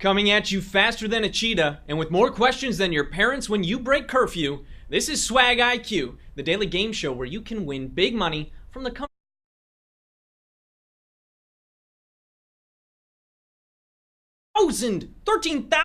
Coming at you faster than a cheetah and with more questions than your parents when you break curfew, this is Swag IQ, the daily game show where you can win big money from the company. 13,000.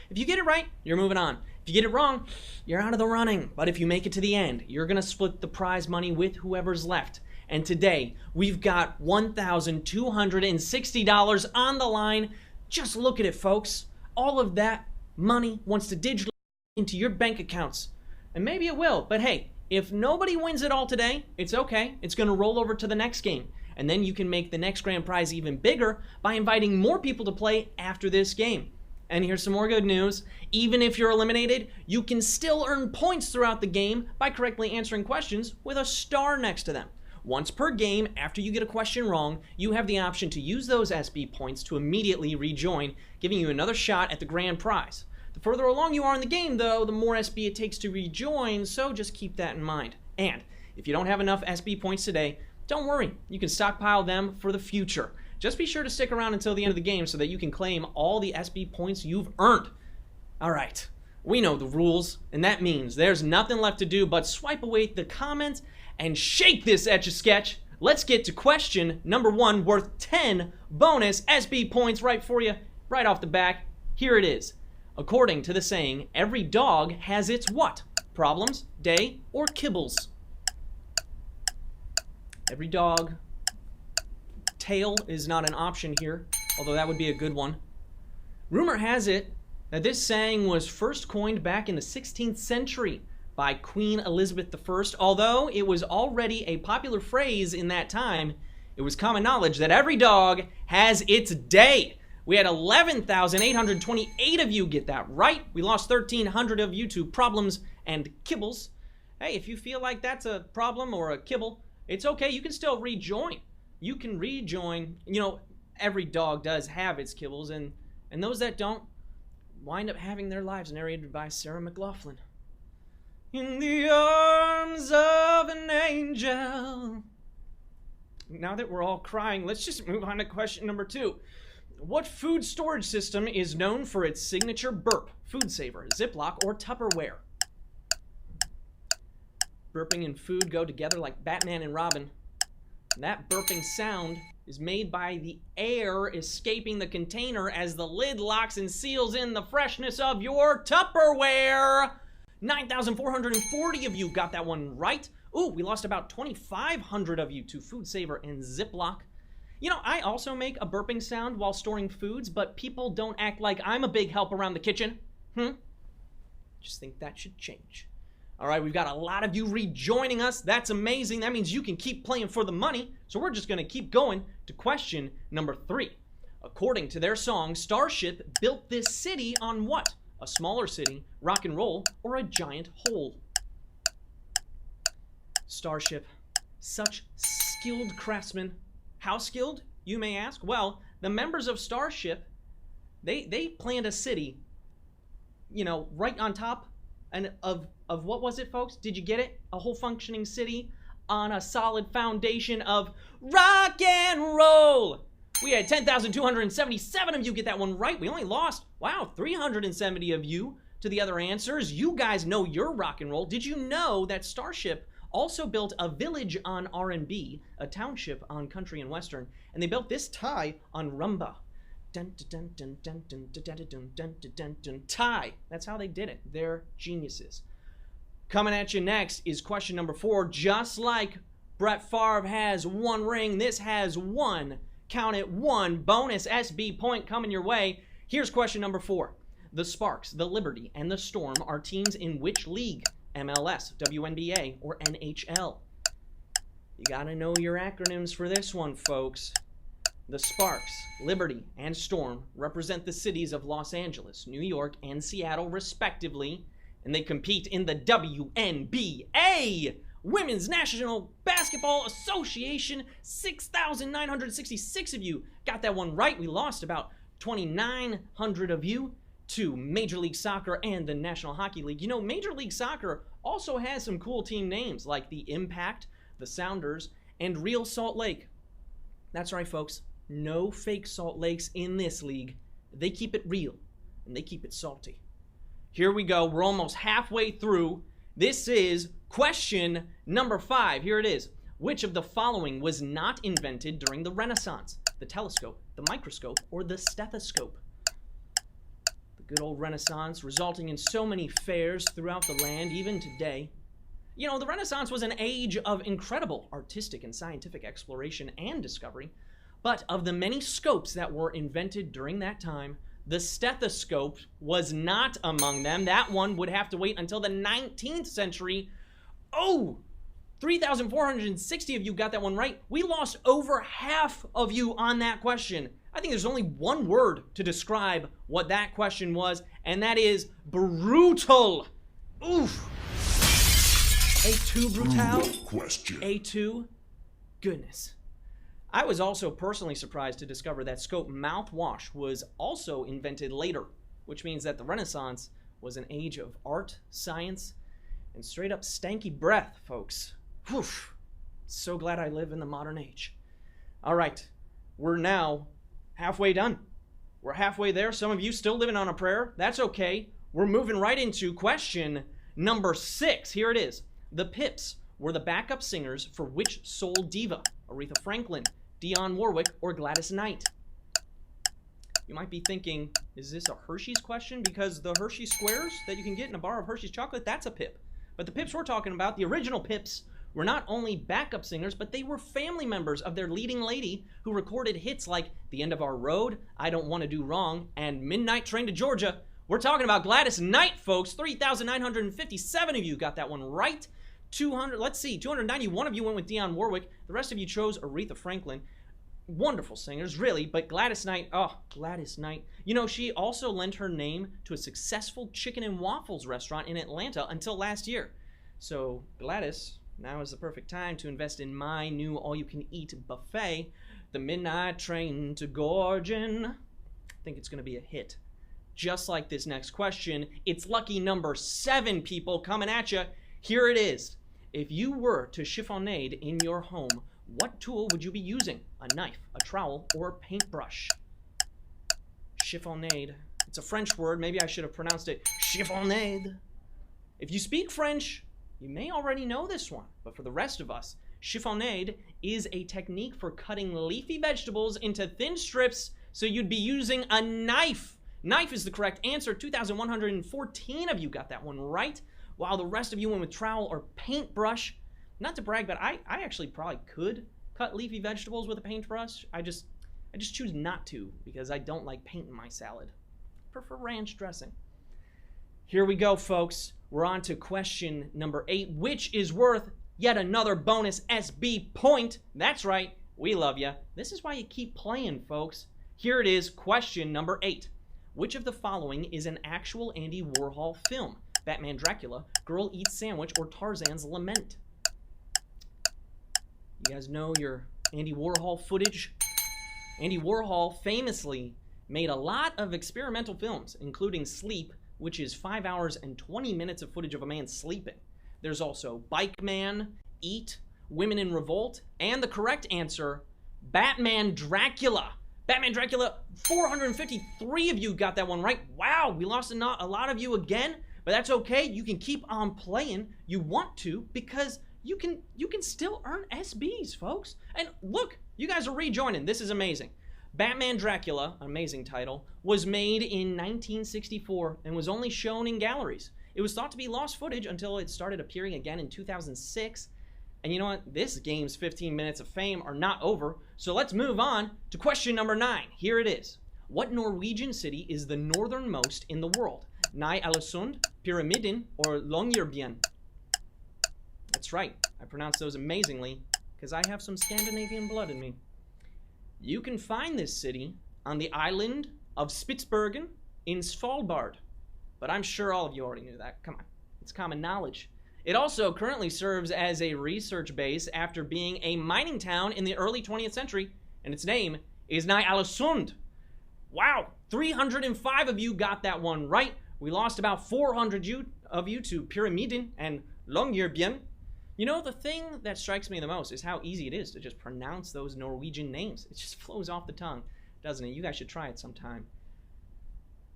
If you get it right, you're moving on. If you get it wrong, you're out of the running. But if you make it to the end, you're going to split the prize money with whoever's left. And today, we've got $1,260 on the line. Just look at it, folks. All of that money wants to digitally into your bank accounts. And maybe it will, but hey, if nobody wins it all today, it's okay. It's going to roll over to the next game. And then you can make the next grand prize even bigger by inviting more people to play after this game. And here's some more good news. Even if you're eliminated, you can still earn points throughout the game by correctly answering questions with a star next to them. Once per game, after you get a question wrong, you have the option to use those SB points to immediately rejoin, giving you another shot at the grand prize. The further along you are in the game, though, the more SB it takes to rejoin, so just keep that in mind. And if you don't have enough SB points today, don't worry. You can stockpile them for the future. Just be sure to stick around until the end of the game so that you can claim all the SB points you've earned. All right, we know the rules, and that means there's nothing left to do but swipe away the comments and shake this Etch-a-Sketch. Let's get to question number 1, worth 10 bonus SB points right for you, right off the back. Here it is. According to the saying, every dog has its what? Problems, day, or kibbles? Every dog. Tail is not an option here, although that would be a good one. Rumor has it that this saying was first coined back in the 16th century by Queen Elizabeth I. Although it was already a popular phrase in that time, it was common knowledge that every dog has its day. We had 11,828 of you get that right. We lost 1,300 of you to problems and kibbles. Hey, if you feel like that's a problem or a kibble, it's okay. You can still rejoin. You can rejoin. You know, every dog does have its kibbles, and those that don't wind up having their lives narrated by Sarah McLachlan. In the arms of an angel. Now that we're all crying, let's just move on to question number 2. What food storage system is known for its signature burp? Food Saver, Ziploc, or Tupperware? Burping and food go together like Batman and Robin. That burping sound is made by the air escaping the container as the lid locks and seals in the freshness of your Tupperware. 9,440 of you got that one right. Ooh, we lost about 2,500 of you to Food Saver and Ziploc. You know, I also make a burping sound while storing foods, but people don't act like I'm a big help around the kitchen. Just think that should change. All right, we've got a lot of you rejoining us. That's amazing. That means you can keep playing for the money. So we're just going to keep going to question number 3. According to their song, Starship built this city on what? A smaller city, rock and roll, or a giant hole? Starship, such skilled craftsmen. How skilled, you may ask? Well, the members of Starship, they planned a city, you know, right on top and of what was it, folks? Did you get it? A whole functioning city on a solid foundation of rock and roll. We had 10,277 of you get that one right. We only lost, wow, 370 of you to the other answers. You guys know your rock and roll. Did you know that Starship also built a village on R&B, a township on country and western, and they built this tie on rumba. Dun dun dun dun dun dun dun dun dun dun dun tie. That's how they did it. They're geniuses. Coming at you next is question number 4. Just like Brett Favre has 1 ring, this has 1. Count it, 1 bonus SB point coming your way. Here's question number 4. The Sparks, the Liberty, and the Storm are teams in which league? MLS, WNBA, or NHL? You gotta know your acronyms for this one, folks. The Sparks, Liberty, and Storm represent the cities of Los Angeles, New York, and Seattle, respectively, and they compete in the WNBA, Women's National Basketball Association. 6,966 of you got that one right. We lost about 2,900 of you to Major League Soccer and the National Hockey League. You know, Major League Soccer also has some cool team names like the Impact, the Sounders, and Real Salt Lake. That's right, folks. No fake Salt Lakes in this league. They keep it real, and they keep it salty. Here we go. We're almost halfway through. This is question number 5. Here it is. Which of the following was not invented during the Renaissance? The telescope, the microscope, or the stethoscope? The good old Renaissance, resulting in so many fairs throughout the land, even today. You know, the Renaissance was an age of incredible artistic and scientific exploration and discovery, but of the many scopes that were invented during that time, the stethoscope was not among them. That one would have to wait until the 19th century. Oh, 3,460 of you got that one right. We lost over half of you on that question. I think there's only one word to describe what that question was, and that is brutal. Oof. A2 brutal? Question. A2? Goodness. I was also personally surprised to discover that Scope mouthwash was also invented later, which means that the Renaissance was an age of art, science, and straight up stanky breath, folks. Whew. So glad I live in the modern age. All right, we're now halfway done. We're halfway there. Some of you still living on a prayer. That's okay. We're moving right into question number 6. Here it is. The Pips were the backup singers for which soul diva? Aretha Franklin, Dionne Warwick, or Gladys Knight? You might be thinking, is this a Hershey's question? Because the Hershey squares that you can get in a bar of Hershey's chocolate, that's a Pip. But the Pips we're talking about, the original Pips, were not only backup singers, but they were family members of their leading lady who recorded hits like The End of Our Road, I Don't Want to Do Wrong, and Midnight Train to Georgia. We're talking about Gladys Knight, folks. 3,957 of you got that one right. 291 of you went with Dionne Warwick. The rest of you chose Aretha Franklin. Wonderful singers, really, but Gladys Knight, oh, Gladys Knight. You know, she also lent her name to a successful chicken and waffles restaurant in Atlanta until last year. So, Gladys, now is the perfect time to invest in my new all-you-can-eat buffet, the Midnight Train to Gorgon. I think it's going to be a hit. Just like this next question, it's lucky number 7, people, coming at you. Here it is. If you were to chiffonade in your home, what tool would you be using? A knife, a trowel, or a paintbrush? Chiffonade. It's a French word. Maybe I should have pronounced it chiffonade. If you speak French, you may already know this one. But for the rest of us, chiffonade is a technique for cutting leafy vegetables into thin strips, so you'd be using a knife. Knife is the correct answer. 2,114 of you got that one right, while the rest of you went with trowel or paintbrush. Not to brag, but I actually probably could cut leafy vegetables with a paintbrush. I just choose not to because I don't like paint in my salad. I prefer ranch dressing. Here we go, folks. We're on to question number 8, which is worth yet another bonus SB point. That's right, we love you. This is why you keep playing, folks. Here it is, question number 8. Which of the following is an actual Andy Warhol film? Batman Dracula, Girl Eats Sandwich, or Tarzan's Lament? You guys know your Andy Warhol footage? Andy Warhol famously made a lot of experimental films, including Sleep, which is 5 hours and 20 minutes of footage of a man sleeping. There's also Bike Man, Eat, Women in Revolt, and the correct answer, Batman Dracula. Batman Dracula, 453 of you got that one right. Wow, we lost a lot of you again, but that's okay. You can keep on playing. You want to because you can still earn SBs, folks. And look, you guys are rejoining. This is amazing. Batman Dracula, amazing title, was made in 1964 and was only shown in galleries. It was thought to be lost footage until it started appearing again in 2006. And you know what? This game's 15 minutes of fame are not over, so let's move on to question number 9. Here it is. What Norwegian city is the northernmost in the world? Ny-Ålesund, Pyramiden, or Longyearbyen? That's right. I pronounce those amazingly because I have some Scandinavian blood in me. You can find this city on the island of Spitsbergen in Svalbard. But I'm sure all of you already knew that. Come on. It's common knowledge. It also currently serves as a research base after being a mining town in the early 20th century, and its name is Ny-Ålesund. Wow, 305 of you got that one right. We lost about 400 of you to Pyramiden and Longyearbyen. You know, the thing that strikes me the most is how easy it is to just pronounce those Norwegian names. It just flows off the tongue, doesn't it? You guys should try it sometime.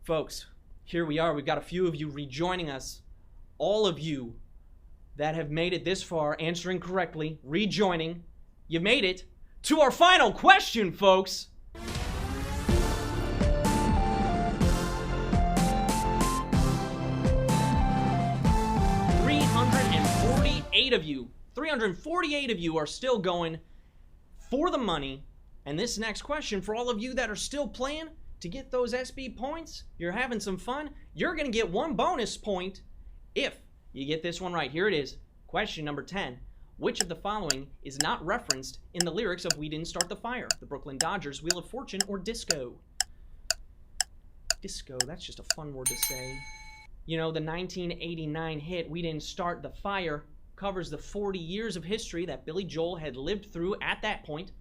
Folks, here we are. We've got a few of you rejoining us. All of you that have made it this far, answering correctly, rejoining. You made it to our final question, folks. 348 of you are still going for the money. And this next question, for all of you that are still playing to get those SB points, you're having some fun, you're going to get one bonus point if you get this one right. Here it is. Question number 10. Which of the following is not referenced in the lyrics of We Didn't Start the Fire? The Brooklyn Dodgers, Wheel of Fortune, or Disco? Disco, that's just a fun word to say. You know, the 1989 hit We Didn't Start the Fire covers the 40 years of history that Billy Joel had lived through at that point.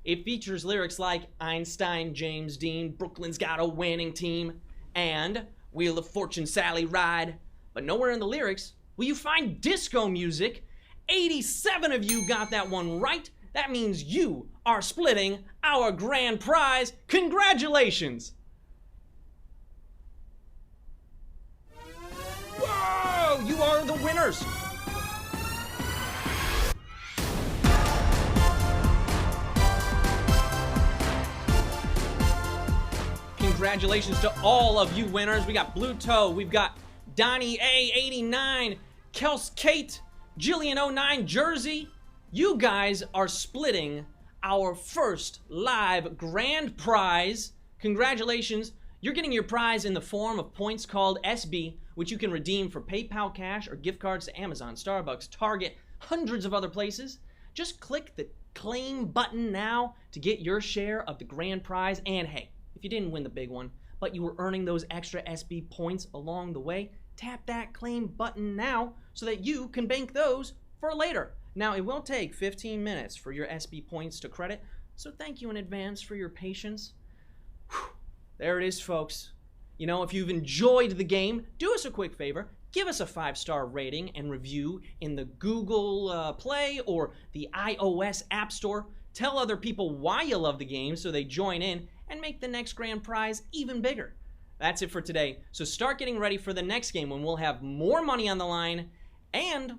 It features lyrics like Einstein, James Dean, Brooklyn's got a winning team, and Wheel of Fortune, Sally Ride. But nowhere in the lyrics will you find disco music. 87 of you got that one right. That means you are splitting our grand prize. Congratulations! Whoa! You are the winners! Congratulations to all of you winners. We got Blue Toe, we've got Donnie A89, Kels Kate, Jillian09, Jersey. You guys are splitting our first live grand prize. Congratulations. You're getting your prize in the form of points called SB, which you can redeem for PayPal cash or gift cards to Amazon, Starbucks, Target, hundreds of other places. Just click the claim button now to get your share of the grand prize. And hey, if you didn't win the big one, but you were earning those extra SB points along the way, tap that claim button now so that you can bank those for later. Now, it will take 15 minutes for your SB points to credit, so thank you in advance for your patience. Whew. There it is, folks. You know, if you've enjoyed the game, do us a quick favor. Give us a 5-star rating and review in the Google Play or the iOS App Store. Tell other people why you love the game so they join in and make the next grand prize even bigger. That's it for today. So start getting ready for the next game when we'll have more money on the line and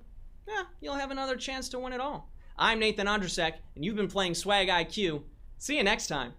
you'll have another chance to win it all. I'm Nathan Ondrusek, and you've been playing Swag IQ. See you next time.